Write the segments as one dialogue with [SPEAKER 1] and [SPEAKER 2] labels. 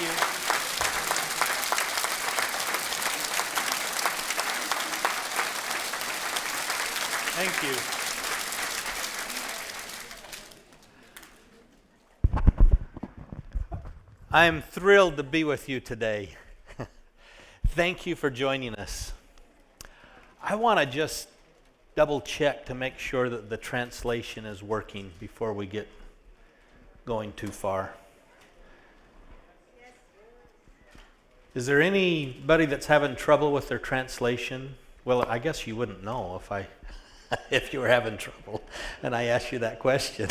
[SPEAKER 1] you. Thank you. I am thrilled to be with you today. Thank you for joining us. I want to just double check to make sure that the translation is working before we get going too far. Is there anybody that's having trouble with their translation? Well, I guess you wouldn't know if you were having trouble and I asked you that question.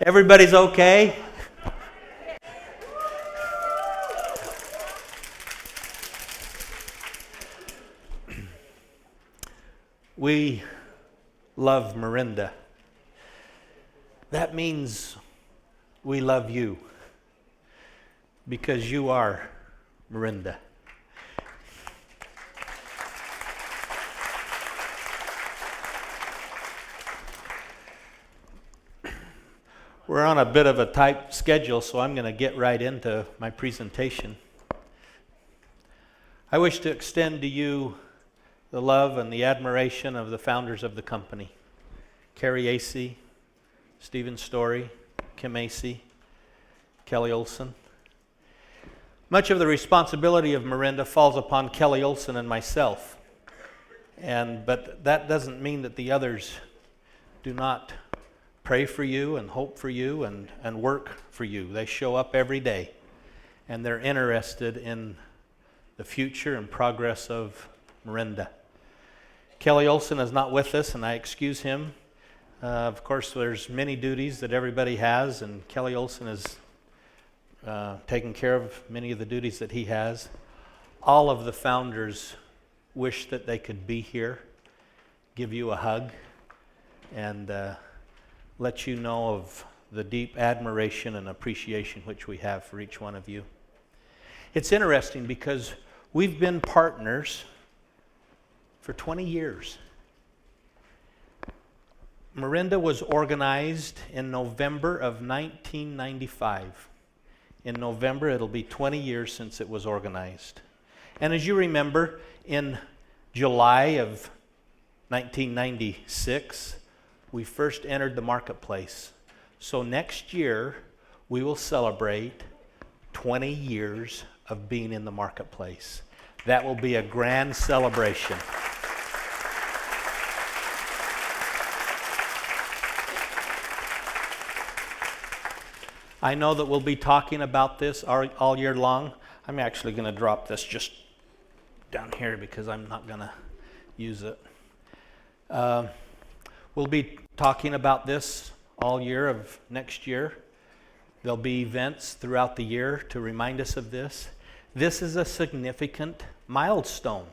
[SPEAKER 1] Everybody's okay? We love Morinda. That means we love you because you are Morinda. We're on a bit of a tight schedule, so I'm going to get right into my presentation. I wish to extend to you the love and the admiration of the founders of the company, Carrie Acey, Stephen Story, Kim Acey, Kelly Olson. Much of the responsibility of Morinda falls upon Kelly Olson and myself, but that doesn't mean that the others do not pray for you and hope for you and work for you. They show up every day, and they're interested in the future and progress of Morinda. Kelly Olson is not with us, and I excuse him. Of course, there's many duties that everybody has, and Kelly Olson is taking care of many of the duties that he has. All of the founders wish that they could be here, give you a hug, and let you know of the deep admiration and appreciation which we have for each one of you. It's interesting because we've been partners for 20 years. Morinda was organized in November of 1995. In November, it'll be 20 years since it was organized. And as you remember, in July of 1996, we first entered the marketplace. So next year, we will celebrate 20 years of being in the marketplace. That will be a grand celebration. I know that we'll be talking about this all year long. I'm actually going to drop this just down here because I'm not going to use it. We'll be talking about this all year of next year. There'll be events throughout the year to remind us of this. This is a significant milestone.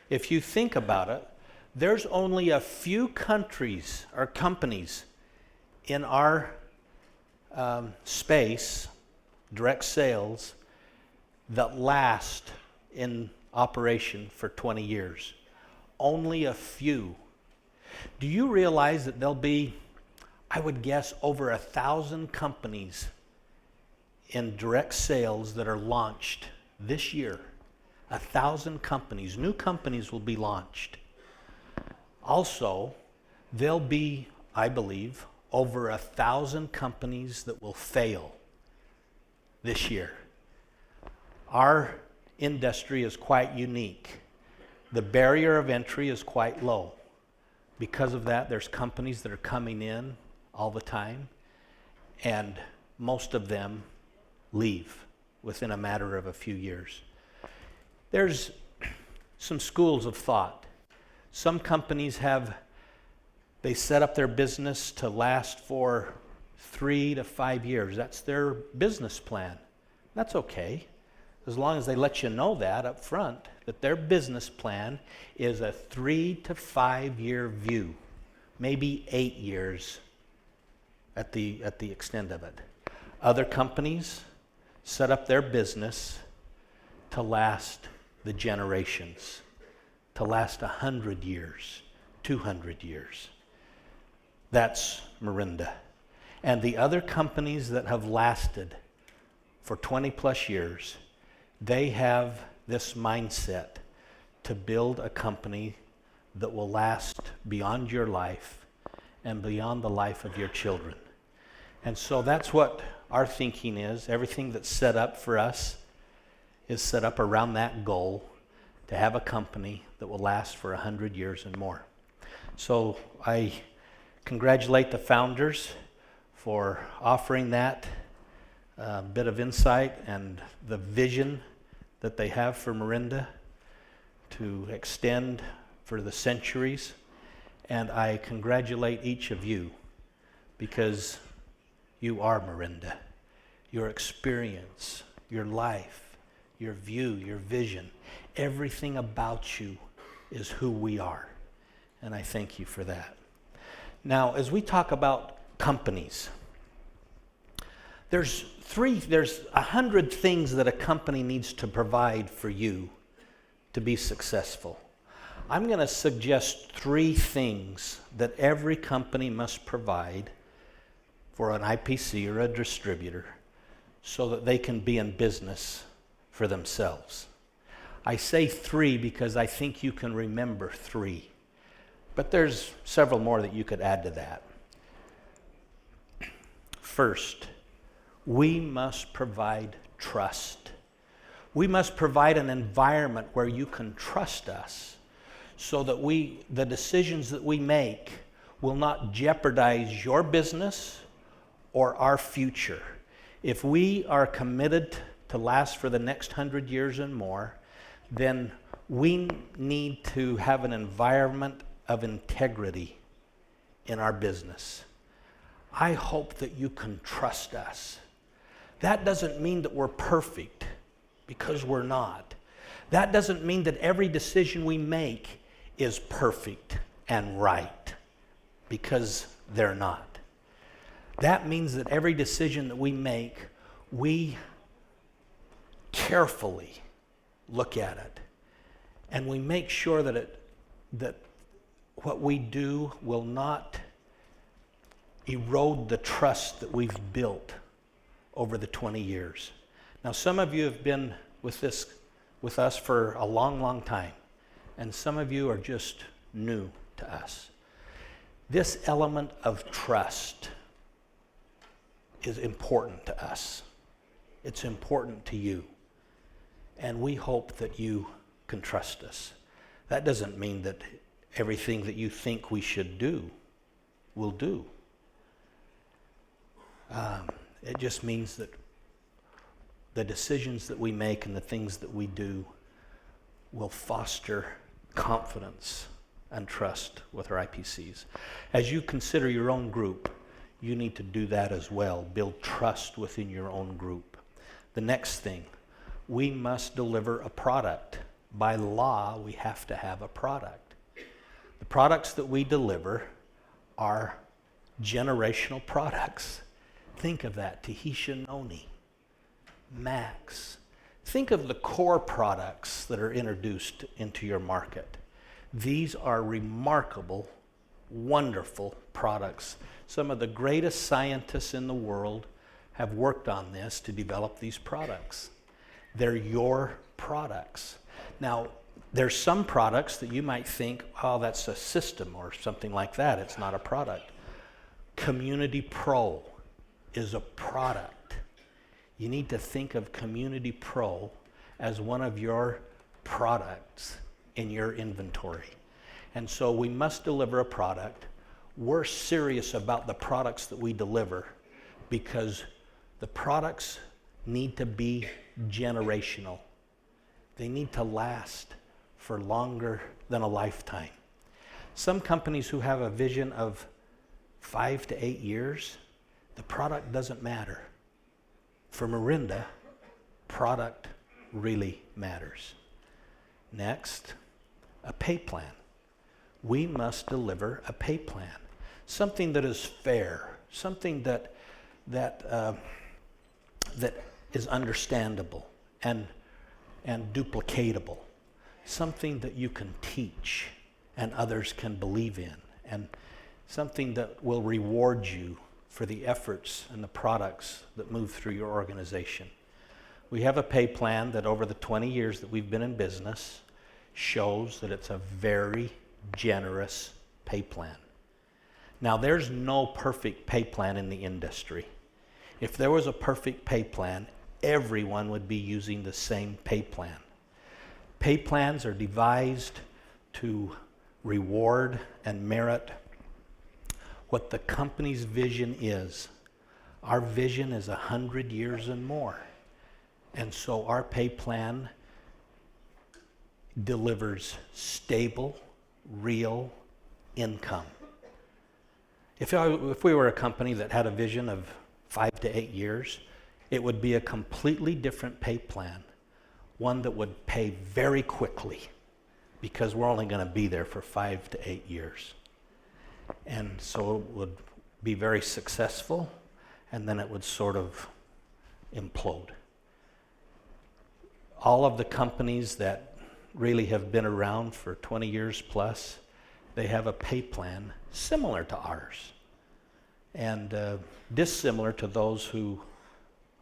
[SPEAKER 1] If you think about it, there's only a few countries or companies in our space, direct sales, that last in operation for 20 years. Only a few. Do you realize that there'll be, I would guess, over 1,000 companies in direct sales that are launched this year? 1,000 companies, new companies will be launched. Also, there'll be, I believe, over 1,000 companies that will fail this year. Our industry is quite unique. The barrier of entry is quite low. Because of that, there's companies that are coming in all the time, and most of them leave within a matter of a few years. There's some schools of thought. Some companies they set up their business to last for 3 to 5 years. That's their business plan. That's okay, as long as they let you know that up front, that their business plan is a 3 to 5 year view, maybe 8 years at the extent of it. Other companies set up their business to last the generations, to last 100 years, 200 years. That's Morinda. And the other companies that have lasted for 20 plus years, they have this mindset to build a company that will last beyond your life and beyond the life of your children. And so that's what our thinking is. Everything that's set up for us is set up around that goal to have a company that will last for 100 years and more. So I congratulate the founders for offering that bit of insight and the vision that they have for Morinda to extend for the centuries. And I congratulate each of you because you are Morinda. Your experience, your life, your view, your vision, everything about you is who we are. And I thank you for that. Now, as we talk about companies, there's 100 things that a company needs to provide for you to be successful. I'm going to suggest 3 things that every company must provide for an IPC or a distributor so that they can be in business for themselves. I say 3 because I think you can remember 3, but there's several more that you could add to that. First, we must provide trust. We must provide an environment where you can trust us so that the decisions that we make will not jeopardize your business or our future. If we are committed to last for the next 100 years and more, then we need to have an environment of integrity in our business. I hope that you can trust us. That doesn't mean that we're perfect, because we're not. That doesn't mean that every decision we make is perfect and right, because they're not. That means that every decision that we make, we carefully look at it, and we make sure that what we do will not erode the trust that we've built over the 20 years. Now, some of you have been with us for a long, long time, and some of you are just new to us. This element of trust is important to us. It's important to you, and we hope that you can trust us. That doesn't mean that everything that you think we should do, we'll do. It just means that the decisions that we make and the things that we do will foster confidence and trust with our IPCs. As you consider your own group, you need to do that as well. Build trust within your own group. The next thing, we must deliver a product. By law, we have to have a product. The products that we deliver are generational products. Think of that, Tahisha Noni, Max. Think of the core products that are introduced into your market. These are remarkable, wonderful products. Some of the greatest scientists in the world have worked on this to develop these products. They're your products. Now, there's some products that you might think, oh, that's a system or something like that. It's not a product. Community Pro is a product. You need to think of Community Pro as one of your products in your inventory. And so we must deliver a product. We're serious about the products that we deliver because the products need to be generational. They need to last for longer than a lifetime. Some companies who have a vision of 5 to 8 years, the product doesn't matter. For Morinda, product really matters. Next, a pay plan. We must deliver a pay plan. Something that is fair, something that is understandable and duplicatable, something that you can teach and others can believe in, and something that will reward you for the efforts and the products that move through your organization. We have a pay plan that over the 20 years that we've been in business shows that it's a very generous pay plan. Now, there's no perfect pay plan in the industry. If there was a perfect pay plan, everyone would be using the same pay plan. Pay plans are devised to reward and merit what the company's vision is. Our vision is 100 years and more. And so our pay plan delivers stable, real income. If we were a company that had a vision of 5 to 8 years, it would be a completely different pay plan, one that would pay very quickly because we're only going to be there for 5 to 8 years. And so it would be very successful, and then it would sort of implode. All of the companies that really have been around for 20 years plus, they have a pay plan similar to ours and dissimilar to those who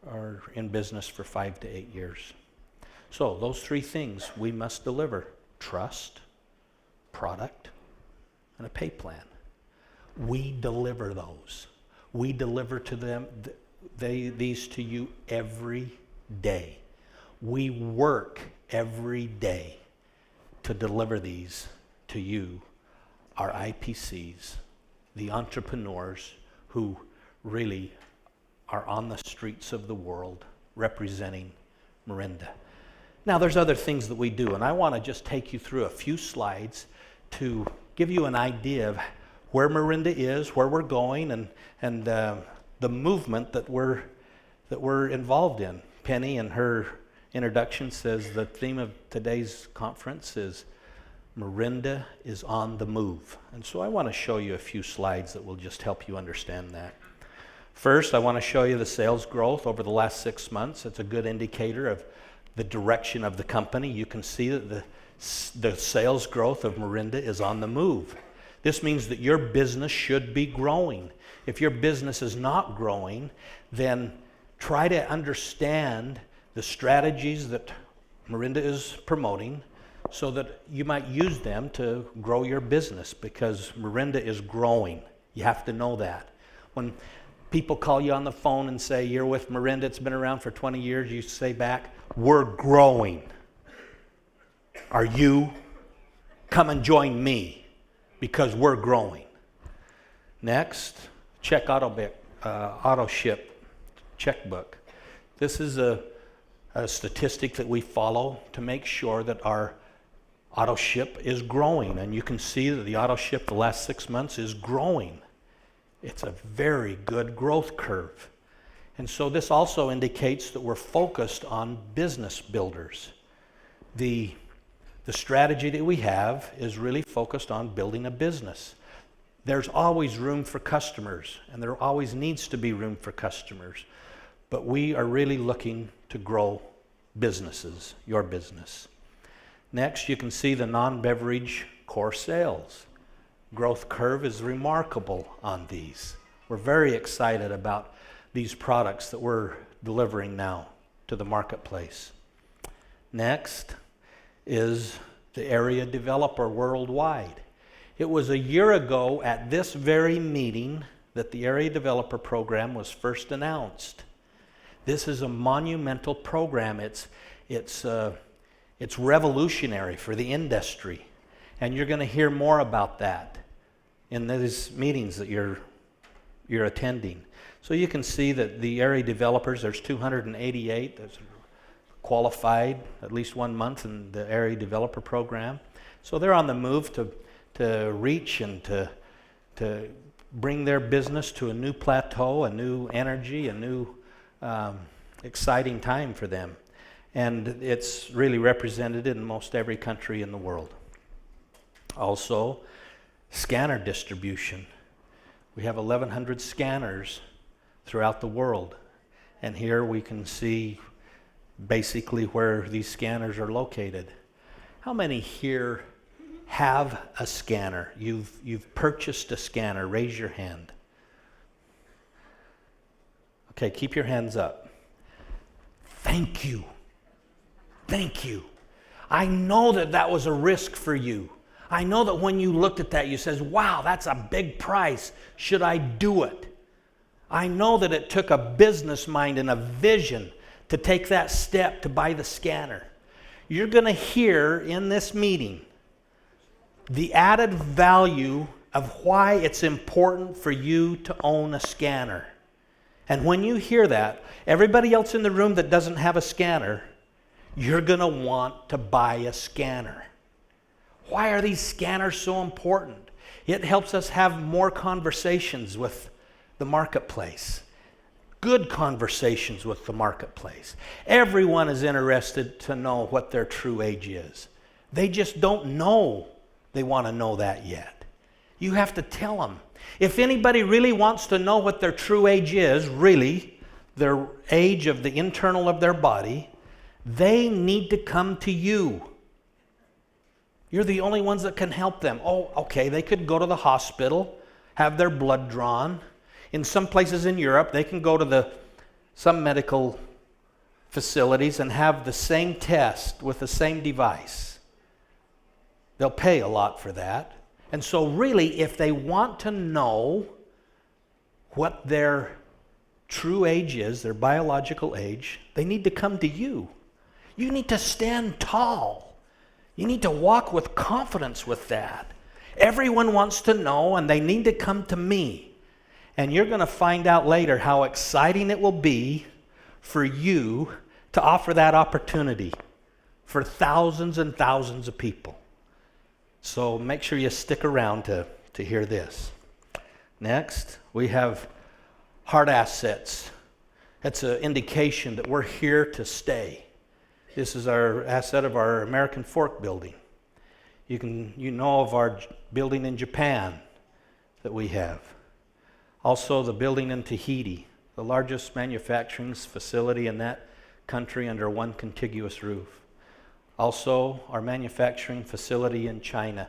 [SPEAKER 1] are in business for 5 to 8 years. So those three things we must deliver: trust, product, and a pay plan. We deliver those. We deliver to them these to you every day. We work every day to deliver these to you, our IPCs, the entrepreneurs who really are on the streets of the world representing Morinda. Now, there's other things that we do, and I want to just take you through a few slides to give you an idea of where Morinda is, where we're going, and the movement that we're involved in. Penny, in her introduction, says the theme of today's conference is Morinda is on the move. And so I want to show you a few slides that will just help you understand that. First, I want to show you the sales growth over the last 6 months. It's a good indicator of the direction of the company. You can see that the sales growth of Morinda is on the move. This means that your business should be growing. If your business is not growing, then try to understand the strategies that Morinda is promoting so that you might use them to grow your business, because Morinda is growing. You have to know that. When people call you on the phone and say, "You're with Morinda, it's been around for 20 years, you say back, "We're growing. Are you? Come and join me because we're growing." Next, check auto ship checkbook. This is a statistic that we follow to make sure that our auto ship is growing. And you can see that the auto ship the last 6 months is growing. It's a very good growth curve. And so this also indicates that we're focused on business builders. The strategy that we have is really focused on building a business. There's always room for customers, and there always needs to be room for customers. But we are really looking to grow businesses, your business. Next, you can see the non-beverage core sales. Growth curve is remarkable on these. We're very excited about these products that we're delivering now to the marketplace. Next is the area developer worldwide. It was a year ago at this very meeting that the area developer program was first announced. This is a monumental program. It's revolutionary for the industry, and you're going to hear more about that in these meetings that you're attending. So you can see that the area developers, there's 288 that's qualified at least 1 month in the area developer program. So they're on the move to reach and to bring their business to a new plateau, a new energy, a new exciting time for them. And it's really represented in most every country in the world. Also, scanner distribution. We have 1,100 scanners throughout the world. And here we can see basically where these scanners are located. How many here have a scanner? You've purchased a scanner. Raise your hand. Okay, keep your hands up. thank you. Thank you. I know that that was a risk for you. I know that when you looked at that, you says, wow, that's a big price. Should I do it? I know that it took a business mind and a vision to take that step to buy the scanner. You're going to hear in this meeting the added value of why it's important for you to own a scanner. And when you hear that, everybody else in the room that doesn't have a scanner, you're going to want to buy a scanner. Why are these scanners so important? It helps us have more conversations with the marketplace. Good conversations with the marketplace. Everyone is interested to know what their true age is. They just don't know they want to know that yet. You have to tell them. If anybody really wants to know what their true age is, really, their age of the internal of their body, they need to come to you. You're the only ones that can help them. Oh, okay, they could go to the hospital, have their blood drawn. In some places in Europe, they can go to some medical facilities and have the same test with the same device. They'll pay a lot for that. And so really, if they want to know what their true age is, their biological age, they need to come to you. You need to stand tall. You need to walk with confidence with that. Everyone wants to know, and they need to come to me. And you're going to find out later how exciting it will be for you to offer that opportunity for thousands and thousands of people. So make sure you stick around to hear this. Next, we have hard assets. That's an indication that we're here to stay. This is our asset of our American Fork building. You know of our building in Japan that we have. Also the building in Tahiti, the largest manufacturing facility in that country under one contiguous roof. Also our manufacturing facility in China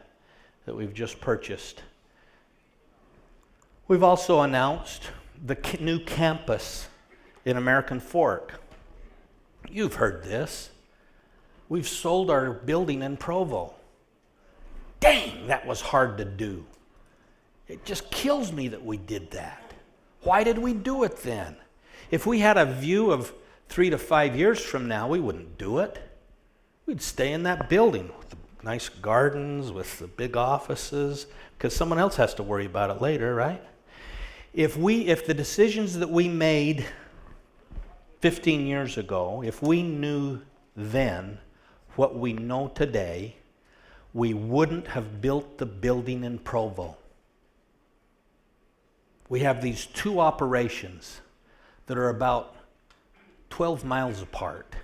[SPEAKER 1] that we've just purchased. We've also announced the new campus in American Fork. You've heard this. We've sold our building in Provo. Dang, that was hard to do. It just kills me that we did that. Why did we do it then? If we had a view of 3 to 5 years from now, we wouldn't do it. We'd stay in that building with the nice gardens, with the big offices, because someone else has to worry about it later, right? If the decisions that we made 15 years ago, if we knew then what we know today, we wouldn't have built the building in Provo. We have these two operations that are about 12 miles apart.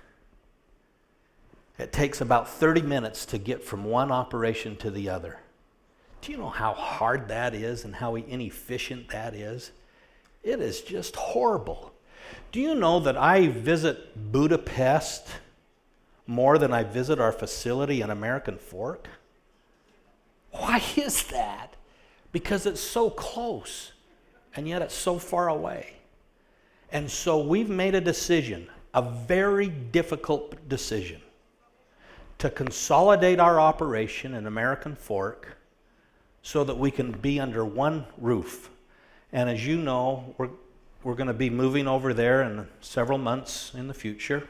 [SPEAKER 1] It takes about 30 minutes to get from one operation to the other. Do you know how hard that is and how inefficient that is? It is just horrible. Do you know that I visit Budapest more than I visit our facility in American Fork? Why is that? Because it's so close, and yet it's so far away. And so we've made a decision, a very difficult decision, to consolidate our operation in American Fork so that we can be under one roof. And as you know, we're going to be moving over there in several months in the future.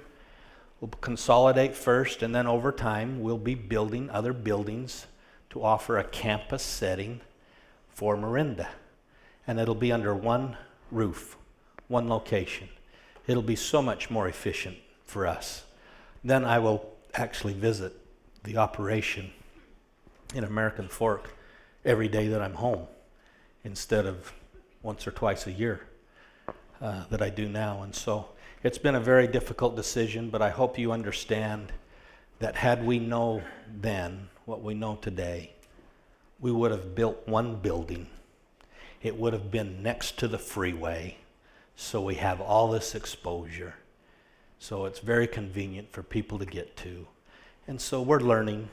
[SPEAKER 1] We'll consolidate first, and then over time we'll be building other buildings to offer a campus setting for Morinda. And it'll be under one roof, one location. It'll be so much more efficient for us. Then I will actually visit the operation in American Fork every day that I'm home, instead of once or twice a year that I do now. And so it's been a very difficult decision, but I hope you understand that had we known then what we know today, we would have built one building. It would have been next to the freeway, so we have all this exposure. So it's very convenient for people to get to. And so we're learning,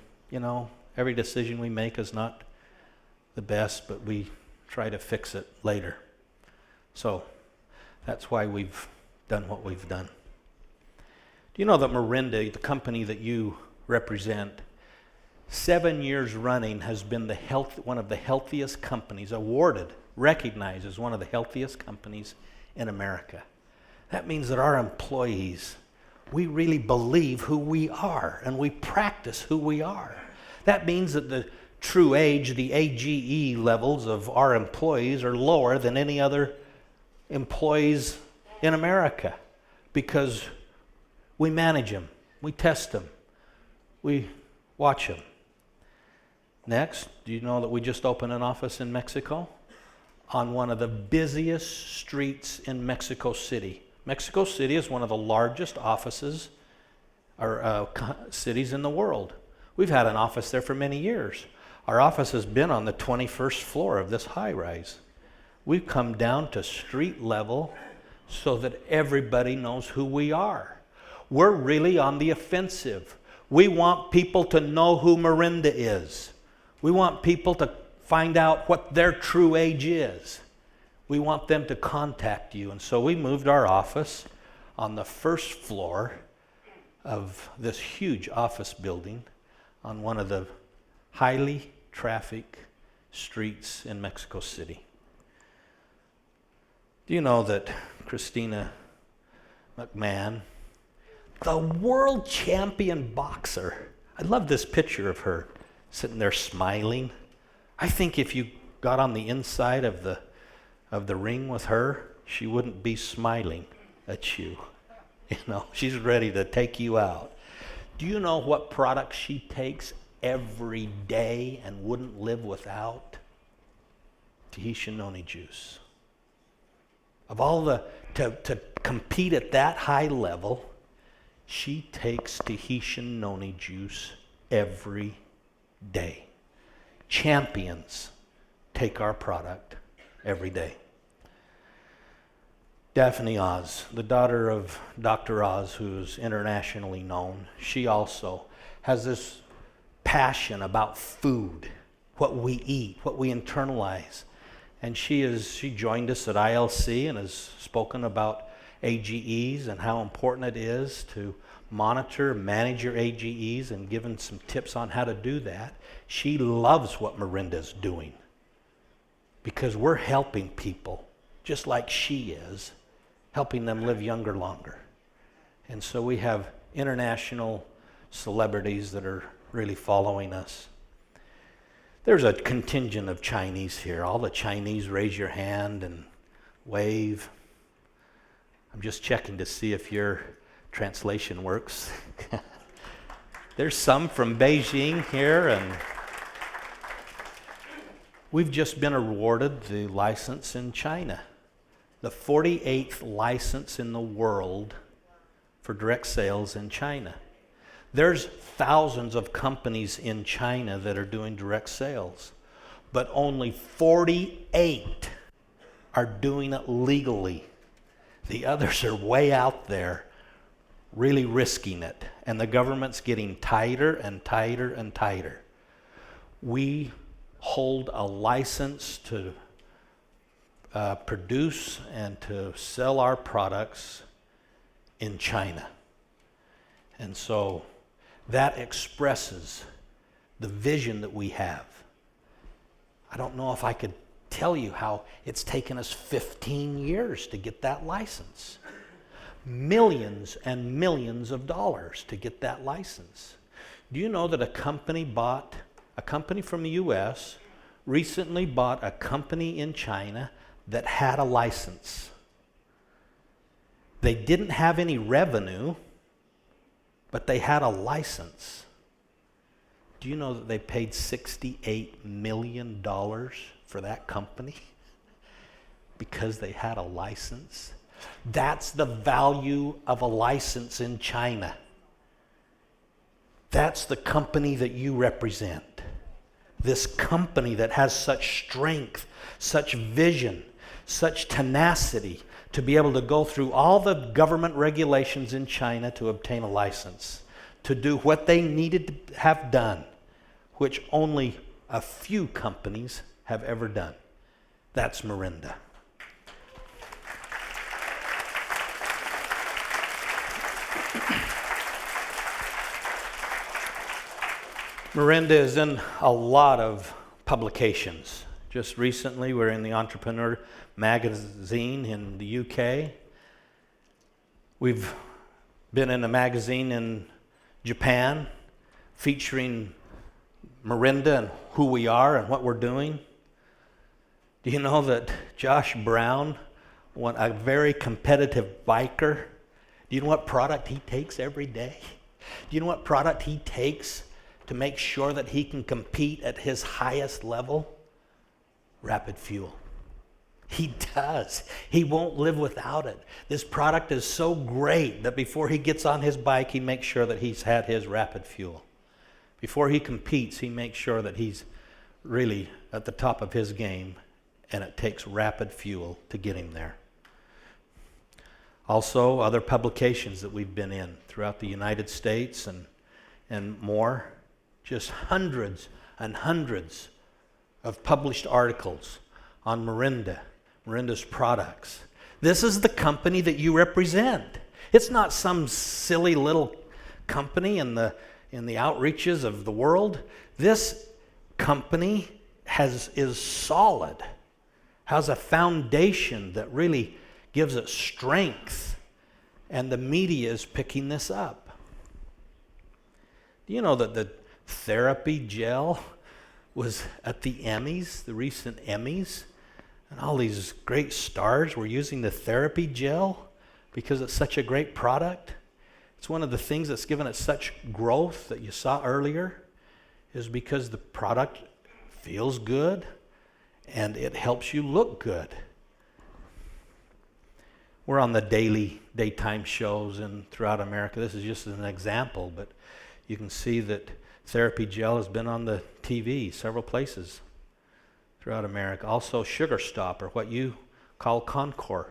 [SPEAKER 1] every decision we make is not the best, but we try to fix it later. So that's why we've done what we've done. Do you know that Morinda, the company that you represent, 7 years running has been one of the healthiest companies, awarded, recognized as one of the healthiest companies in America. That means that our employees, we really believe who we are and we practice who we are. That means that the true age, the AGE levels of our employees are lower than any other employees in America because we manage them, we test them, we watch them. Next, do you know that we just opened an office in Mexico? On one of the busiest streets in Mexico City. Mexico City is one of the largest offices or cities in the world. We've had an office there for many years. Our office has been on the 21st floor of this high-rise. We've come down to street level so that everybody knows who we are. We're really on the offensive. We want people to know who Morinda is. We want people to find out what their true age is. We want them to contact you. And so we moved our office on the first floor of this huge office building on one of the highly trafficked streets in Mexico City. Do you know that Christina McMahon, the world champion boxer, I love this picture of her sitting there smiling. I think if you got on the inside of the ring with her, she wouldn't be smiling at you. You know, she's ready to take you out. Do you know what product she takes every day and wouldn't live without? Tahitian noni juice. Of all to compete at that high level, she takes Tahitian noni juice every day. Champions take our product every day. Daphne Oz, the daughter of Dr. Oz, who's internationally known, she also has this passion about food, what we eat, what we internalize. And she joined us at ILC and has spoken about AGEs and how important it is to monitor, manage your AGEs, and given some tips on how to do that. She loves what Morinda's doing because we're helping people just like she is, helping them live younger, longer. And so we have international celebrities that are really following us. There's a contingent of Chinese here. All the Chinese, raise your hand and wave. I'm just checking to see if your translation works. There's some from Beijing here, and we've just been awarded the license in China, the 48th license in the world for direct sales in China. There's thousands of companies in China that are doing direct sales, but only 48 are doing it legally. The others are way out there, really risking it, and the government's getting tighter and tighter and tighter. We hold a license to produce and to sell our products in China. And so that expresses the vision that we have. I don't know if I could tell you how it's taken us 15 years to get that license. Millions and millions of dollars to get that license. Do you know that a company from the US recently bought a company in China that had a license? They didn't have any revenue, but they had a license. Do you know that they paid $68 million for that company because they had a license? That's the value of a license in China. That's the company that you represent. This company that has such strength, such vision, such tenacity to be able to go through all the government regulations in China to obtain a license, to do what they needed to have done, which only a few companies have ever done. That's Morinda. Morinda is in a lot of publications. Just recently, we're in the Entrepreneur magazine in the UK. We've been in a magazine in Japan featuring Morinda and who we are and what we're doing. Do you know that Josh Brown, a very competitive biker, do you know what product he takes every day? Do you know what product he takes to make sure that he can compete at his highest level? Rapid Fuel. He does. He won't live without it. This product is so great that before he gets on his bike, he makes sure that he's had his Rapid Fuel. Before he competes, he makes sure that he's really at the top of his game, and it takes Rapid Fuel to get him there. Also, other publications that we've been in throughout the United States and more. Just hundreds and hundreds of published articles on Morinda's products. This is the company that you represent. It's not some silly little company in the outreaches of the world. This company is solid, has a foundation that really gives it strength, and the media is picking this up. Do you know that the therapy gel was at the Emmys, the recent Emmys, and all these great stars were using the therapy gel because it's such a great product? It's one of the things that's given it such growth that you saw earlier, is because the product feels good and it helps you look good. We're on the daytime shows and throughout America. This is just an example, but you can see that therapy gel has been on the TV several places throughout America. Also, Sugar Stop, or what you call Concord.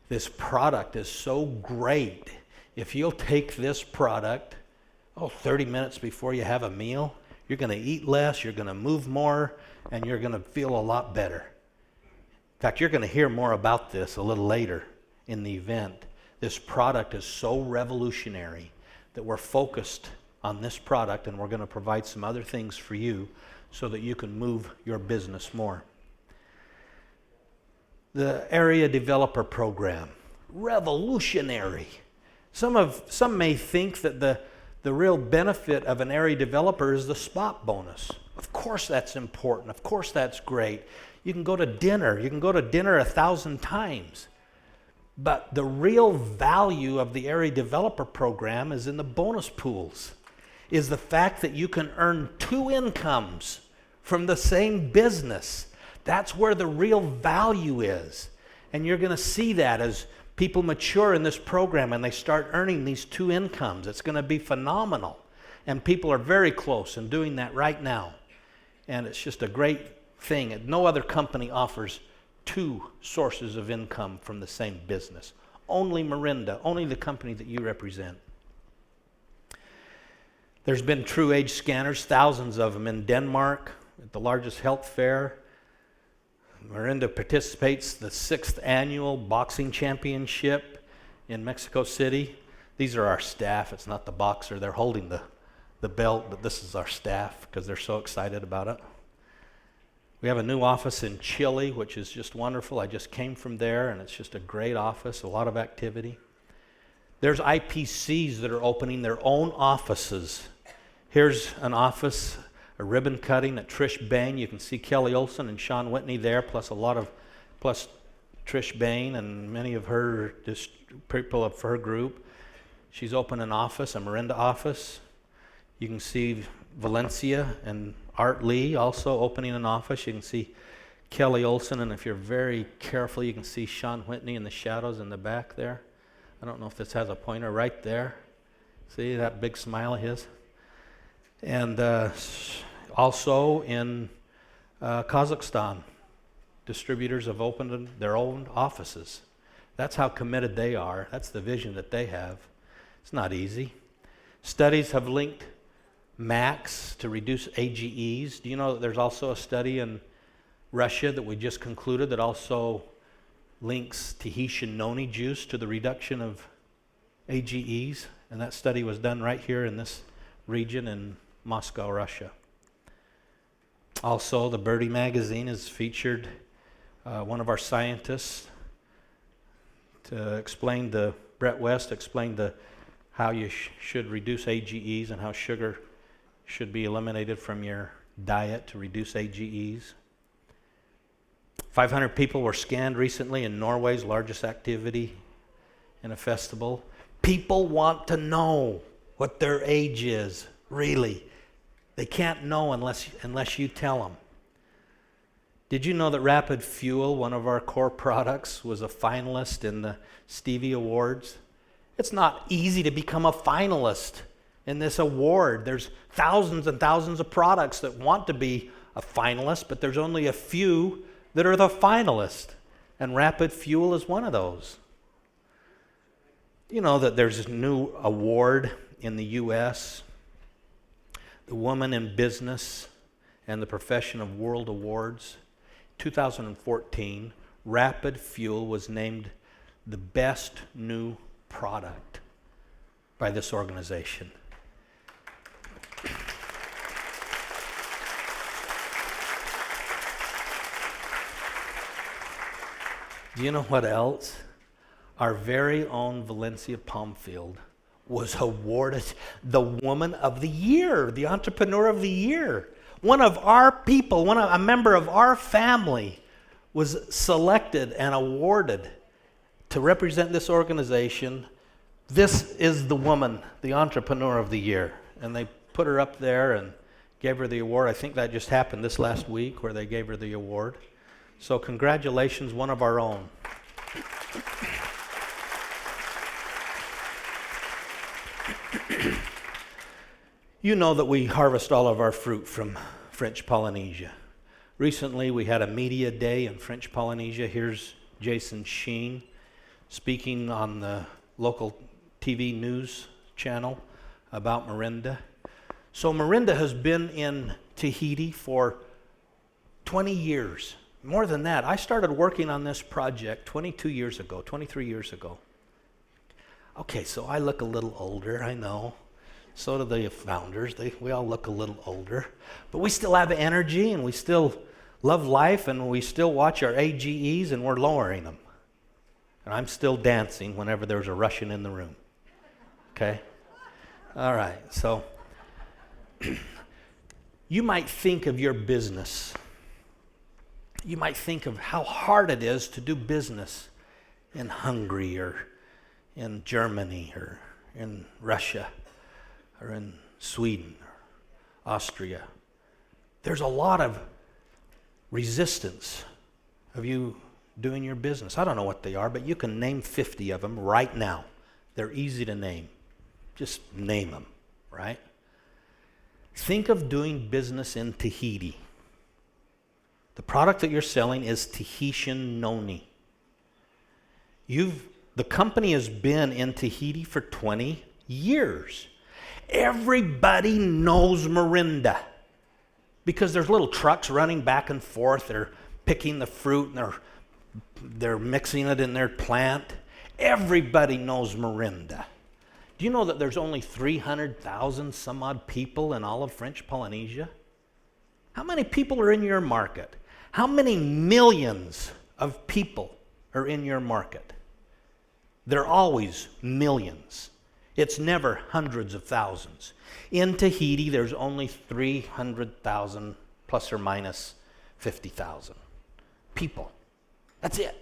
[SPEAKER 1] This product is so great. If you'll take this product, 30 minutes before you have a meal, you're going to eat less, you're going to move more, and you're going to feel a lot better. In fact, you're going to hear more about this a little later in the event. This product is so revolutionary that we're focused on this product, and we're going to provide some other things for you so that you can move your business more. The Area Developer Program, revolutionary. Some may think that the real benefit of an area developer is the spot bonus. Of course that's important. Of course that's great. You can go to dinner. You can go to dinner 1,000 times. But the real value of the Area Developer Program is in the bonus pools, is the fact that you can earn 2 incomes from the same business. That's where the real value is. And you're going to see that as people mature in this program and they start earning these 2 incomes. It's going to be phenomenal. And people are very close and doing that right now. And it's just a great thing. No other company offers 2 sources of income from the same business. Only Morinda, only the company that you represent. There's been True Age scanners, thousands of them in Denmark at the largest health fair. Morinda participates the 6th annual boxing championship in Mexico City. These are our staff. It's not the boxer. They're holding the belt, but this is our staff because they're so excited about it. We have a new office in Chile, which is just wonderful. I just came from there, and it's just a great office, a lot of activity. There's IPCs that are opening their own offices. Here's an office, a ribbon cutting at Trish Bain. You can see Kelly Olson and Sean Whitney there, plus Trish Bain and many of her people of her group. She's opened an office, a Morinda office. You can see Valencia and Art Lee also opening an office. You can see Kelly Olson, and if you're very careful, you can see Sean Whitney in the shadows in the back there. I don't know if this has a pointer right there. See that big smile of his? And also in Kazakhstan, distributors have opened their own offices. That's how committed they are. That's the vision that they have. It's not easy. Studies have linked Macs to reduce AGEs. Do you know that there's also a study in Russia that we just concluded that also links Tahitian noni juice to the reduction of AGEs? And that study was done right here in this region in Moscow, Russia. Also, the Birdie magazine has featured one of our scientists to explain Brett West explained how you should reduce AGEs and how sugar should be eliminated from your diet to reduce AGEs. 500 people were scanned recently in Norway's largest activity in a festival. People want to know what their age is, really. They can't know unless you tell them. Did you know that Rapid Fuel, one of our core products, was a finalist in the Stevie Awards? It's not easy to become a finalist in this award. There's thousands and thousands of products that want to be a finalist, but there's only a few that are the finalist, and Rapid Fuel is one of those. You know that there's a new award in the U.S., the Woman in Business and the Profession of World Awards. 2014, Rapid Fuel was named the best new product by this organization. Do you know what else? Our very own Valencia Palmfield was awarded the Woman of the Year, the Entrepreneur of the Year. One of our people, a member of our family was selected and awarded to represent this organization. This is the woman, the Entrepreneur of the Year. And they put her up there and gave her the award. I think that just happened this last week where they gave her the award. So congratulations, one of our own. You know that we harvest all of our fruit from French Polynesia. Recently, we had a media day in French Polynesia. Here's Jason Sheen speaking on the local TV news channel about Morinda. So Morinda has been in Tahiti for 20 years. More than that, I started working on this project 23 years ago. Okay, so I look a little older, I know. So do the founders. We all look a little older. But we still have energy, and we still love life, and we still watch our AGEs, and we're lowering them. And I'm still dancing whenever there's a Russian in the room. Okay? All right, so you might think of your business. You might think of how hard it is to do business in Hungary or in Germany or in Russia or in Sweden or Austria. There's a lot of resistance of you doing your business. I don't know what they are, but you can name 50 of them right now. They're easy to name. Just name them, right? Think of doing business in Tahiti. The product that you're selling is Tahitian noni. The company has been in Tahiti for 20 years. Everybody knows Morinda because there's little trucks running back and forth. They're picking the fruit and they're mixing it in their plant. Everybody knows Morinda. Do you know that there's only 300,000 some odd people in all of French Polynesia? How many people are in your market? How many millions of people are in your market? They're always millions. It's never hundreds of thousands. In Tahiti, there's only 300,000 plus or minus 50,000 people. That's it.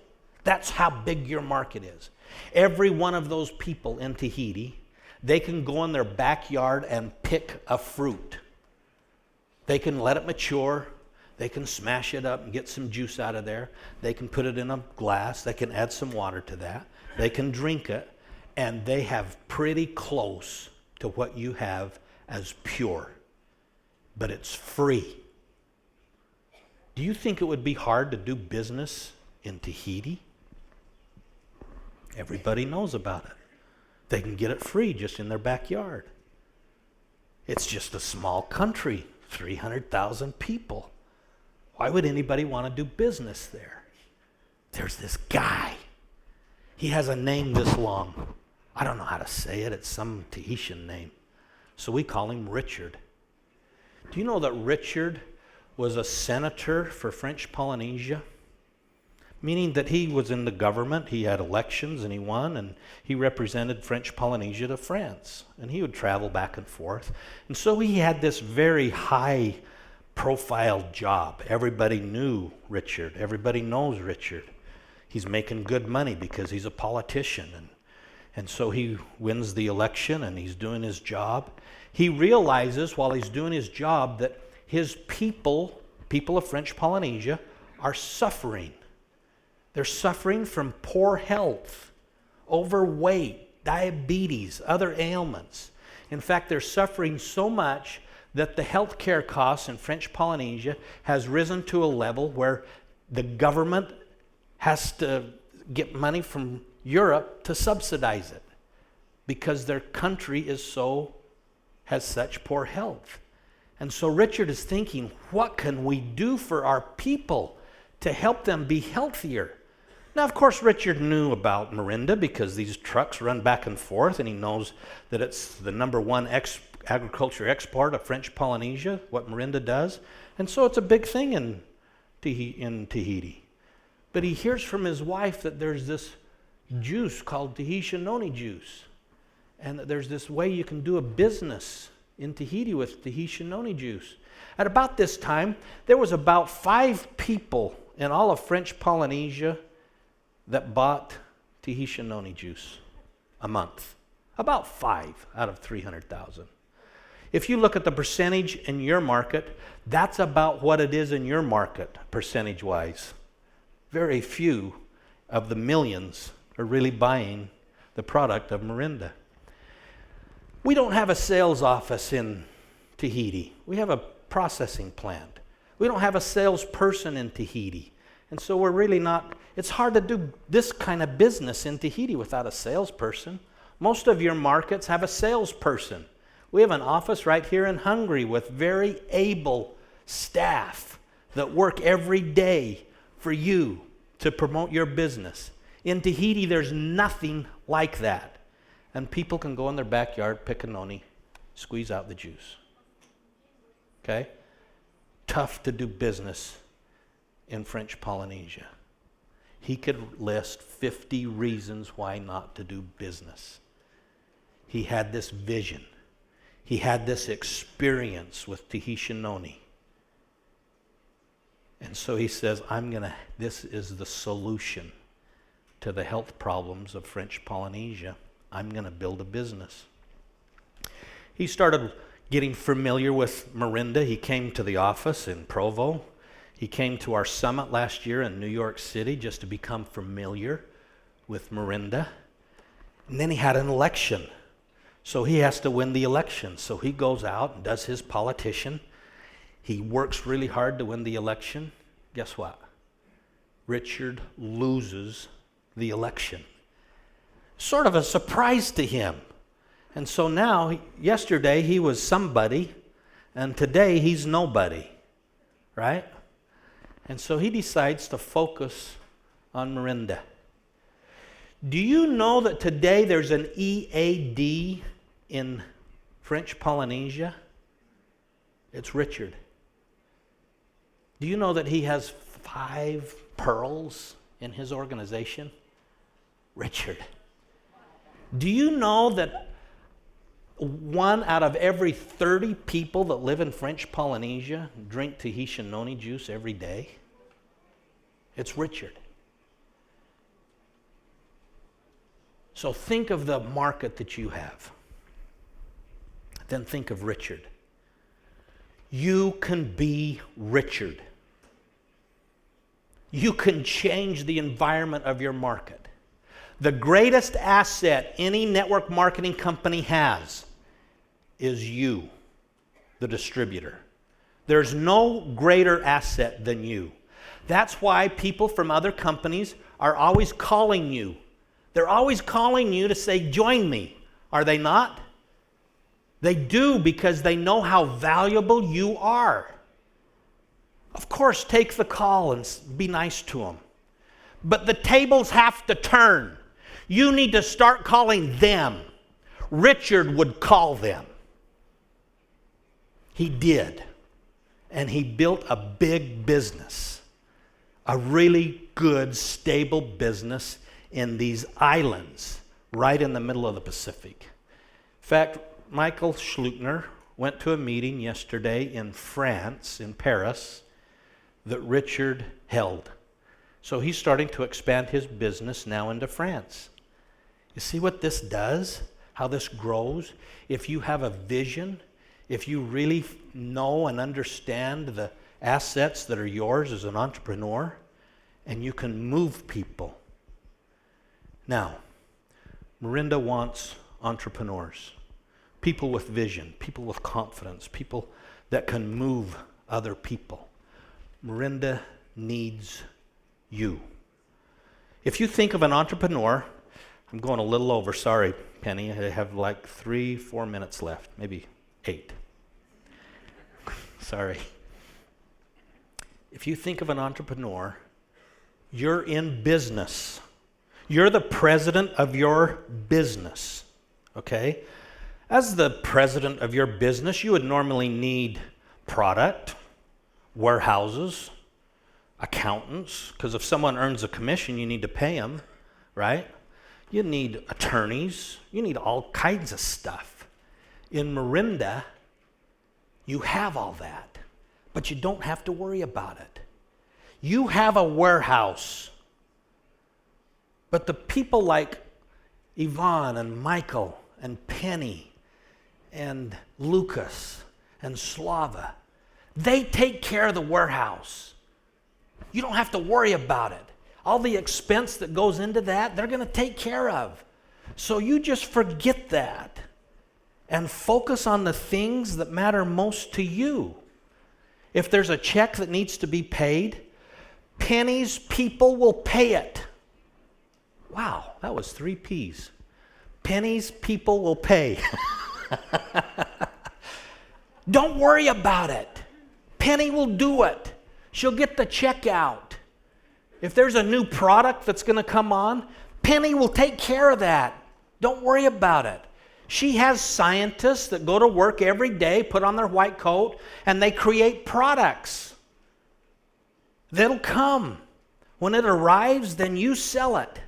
[SPEAKER 1] That's how big your market is. Every one of those people in Tahiti, they can go in their backyard and pick a fruit. They can let it mature. They can smash it up and get some juice out of there. They can put it in a glass. They can add some water to that. They can drink it. And they have pretty close to what you have as pure. But it's free. Do you think it would be hard to do business in Tahiti? Everybody knows about it. They can get it free just in their backyard. It's just a small country, 300,000 people. Why would anybody want to do business there? There's this guy. He has a name this long. I don't know how to say it. It's some Tahitian name. So we call him Richard. Do you know that Richard was a senator for French Polynesia? Meaning that he was in the government, he had elections and he won, and he represented French Polynesia to France. And he would travel back and forth. And so he had this very high profile job. Everybody knew Richard. Everybody knows Richard. He's making good money because he's a politician. And so he wins the election and he's doing his job. He realizes while he's doing his job that his people of French Polynesia, are suffering. They're suffering from poor health, overweight, diabetes, other ailments. In fact, they're suffering so much that the health care costs in French Polynesia has risen to a level where the government has to get money from Europe to subsidize it because their country has such poor health. And so Richard is thinking, what can we do for our people to help them be healthier? Now, of course, Richard knew about Morinda because these trucks run back and forth, and he knows that it's the number one agriculture export of French Polynesia, what Morinda does. And so it's a big thing in Tahiti. But he hears from his wife that there's this juice called Tahitian noni juice, and that there's this way you can do a business in Tahiti with Tahitian noni juice. At about this time, there was about 5 people in all of French Polynesia that bought Tahitian noni juice a month. About 5 out of 300,000. If you look at the percentage in your market, that's about what it is in your market, percentage-wise. Very few of the millions are really buying the product of Morinda. We don't have a sales office in Tahiti. We have a processing plant. We don't have a salesperson in Tahiti. And so we're really not, it's hard to do this kind of business in Tahiti without a salesperson. Most of your markets have a salesperson. We have an office right here in Hungary with very able staff that work every day for you to promote your business. In Tahiti, there's nothing like that. And people can go in their backyard, pick a noni, squeeze out the juice. Okay? Tough to do business in French Polynesia. He could list 50 reasons why not to do business. He had this vision. He had this experience with Tahitian noni. And so he says, this is the solution to the health problems of French Polynesia. I'm going to build a business. He started getting familiar with Morinda. He came to the office in Provo. He came to our summit last year in New York City just to become familiar with Morinda. And then he had an election. So he has to win the election. So he goes out and does his politician. He works really hard to win the election. Guess what? Richard loses the election. Sort of a surprise to him. And so now, yesterday he was somebody, and today he's nobody, right? And so he decides to focus on Morinda. Do you know that today there's an EAD in French Polynesia? It's Richard. Do you know that he has 5 pearls in his organization? Richard. Do you know that 1 out of every 30 people that live in French Polynesia drink Tahitian noni juice every day? It's Richard. So think of the market that you have. Then think of Richard. You can be Richard. You can change the environment of your market. The greatest asset any network marketing company has is you, the distributor. There's no greater asset than you. That's why people from other companies are always calling you. They're always calling you to say, join me. Are they not? They do because they know how valuable you are. Of course, take the call and be nice to them. But the tables have to turn. You need to start calling them. Richard would call them. He did. and he built a big business, a really good, stable business in these islands right in the middle of the Pacific. In fact, Michael Schluchner went to a meeting yesterday in France, in Paris, that Richard held. So he's starting to expand his business now into France. You see what this does? How this grows? If you have a vision, if you really know and understand the assets that are yours as an entrepreneur, and you can move people. Now, Morinda wants entrepreneurs, people with vision, people with confidence, people that can move other people. Morinda needs you. If you think of an entrepreneur, I'm going a little over, sorry, Penny, I have like 3-4 minutes left, maybe 8. Sorry. If you think of an entrepreneur, you're in business. You're the president of your business, okay? As the president of your business, you would normally need product, warehouses, accountants, because if someone earns a commission, you need to pay them, right? You need attorneys. You need all kinds of stuff. In Morinda, you have all that, but you don't have to worry about it. You have a warehouse, but the people like Yvonne and Michael and Penny and Lucas and Slava, they take care of the warehouse. You don't have to worry about it. All the expense that goes into that, they're going to take care of. So you just forget that and focus on the things that matter most to you. If there's a check that needs to be paid, Penny's people will pay it. Wow, that was 3 P's. Penny's people will pay. Don't worry about it. Penny will do it. She'll get the check out. If there's a new product that's going to come on, Penny will take care of that. Don't worry about it. She has scientists that go to work every day, put on their white coat, and they create products. That'll come. When it arrives, then you sell it.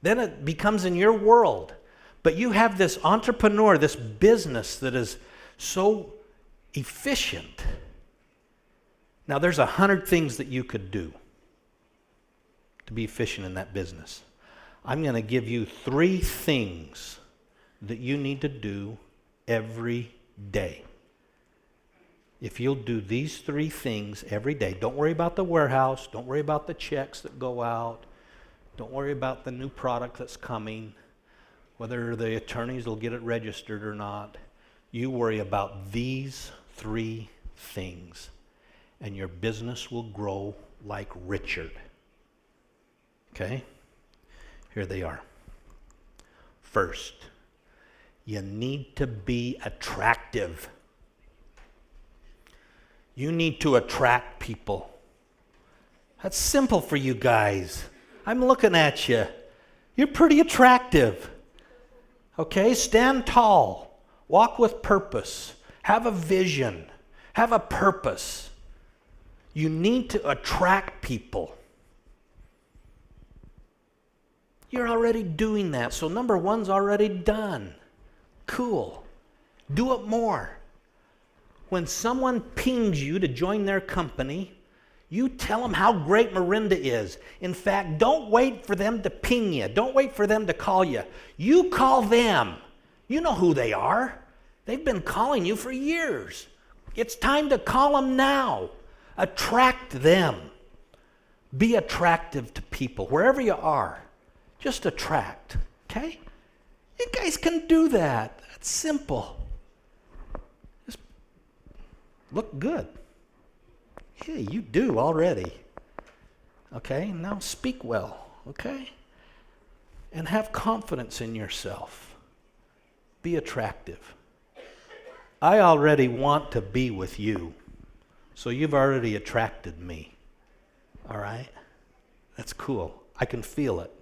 [SPEAKER 1] Then it becomes in your world. But you have this entrepreneur, this business that is so efficient. Now, there's 100 things that you could do to be efficient in that business. I'm going to give you 3 things that you need to do every day. If you'll do these 3 things every day, don't worry about the warehouse, don't worry about the checks that go out, don't worry about the new product that's coming, whether the attorneys will get it registered or not. You worry about these 3 things, and your business will grow like Richard. Okay? Here they are. First, you need to be attractive. You need to attract people. That's simple for you guys. I'm looking at you. You're pretty attractive. Okay? Stand tall. Walk with purpose. Have a vision. Have a purpose. You need to attract people. You're already doing that. So number 1's already done. Cool. Do it more. When someone pings you to join their company, you tell them how great Morinda is. In fact, don't wait for them to ping you. Don't wait for them to call you. You call them. You know who they are. They've been calling you for years. It's time to call them now. Attract them. Be attractive to people wherever you are. Just attract, okay? You guys can do that. That's simple. Just look good. Yeah, you do already. Okay, now speak well, okay? And have confidence in yourself. Be attractive. I already want to be with you, so you've already attracted me. All right? That's cool. I can feel it.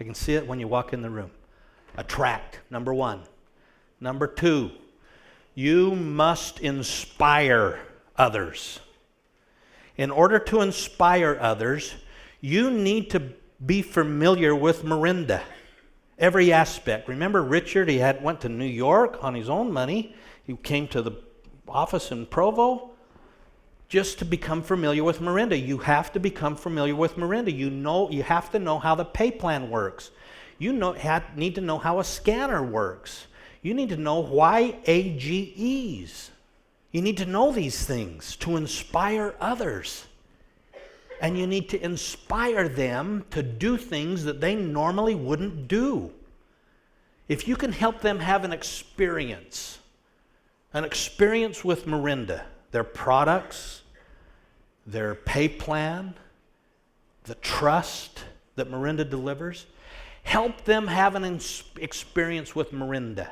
[SPEAKER 1] I can see it when you walk in the room. Attract, number 1. Number 2, you must inspire others. In order to inspire others, you need to be familiar with Morinda. Every aspect. Remember Richard, he went to New York on his own money. He came to the office in Provo just to become familiar with Morinda. You have to become familiar with Morinda. You have to know how the pay plan works. You need to know how a scanner works. You need to know why AGEs. You need to know these things to inspire others. And you need to inspire them to do things that they normally wouldn't do. If you can help them have an experience with Morinda, their products, their pay plan, the trust that Morinda delivers, help them have an experience with Morinda.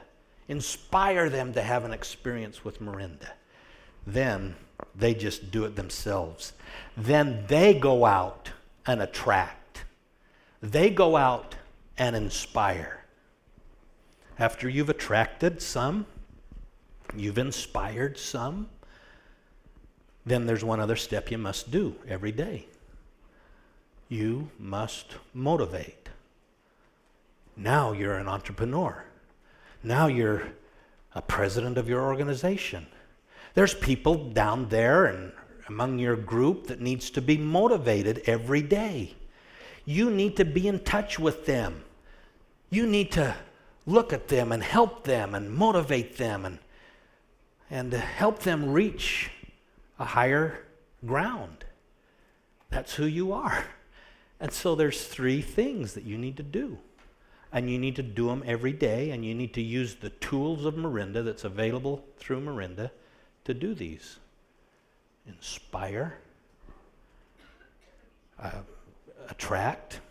[SPEAKER 1] Inspire them to have an experience with Morinda. Then they just do it themselves. Then they go out and attract. They go out and inspire. After you've attracted some, you've inspired some, then there's one other step you must do every day. You must motivate. Now you're an entrepreneur. Now you're a president of your organization. There's people down there and among your group that needs to be motivated every day. You need to be in touch with them. You need to look at them and help them and motivate them and help them reach a higher ground. That's who you are. And so there's 3 things that you need to do. And you need to do them every day, and you need to use the tools of Morinda that's available through Morinda to do these. Inspire, attract,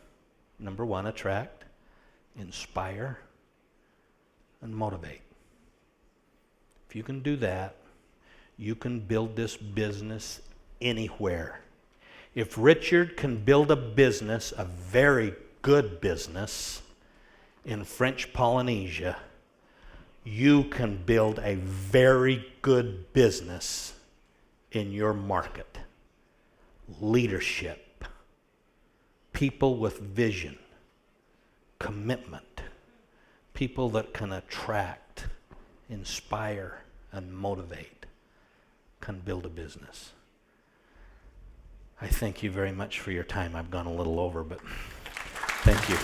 [SPEAKER 1] number 1, attract, inspire, and motivate. If you can do that, you can build this business anywhere. If Richard can build a business, a very good business, in French Polynesia, you can build a very good business in your market. Leadership, people with vision, commitment, people that can attract, inspire, and motivate, can build a business. I thank you very much for your time. I've gone a little over, but thank you.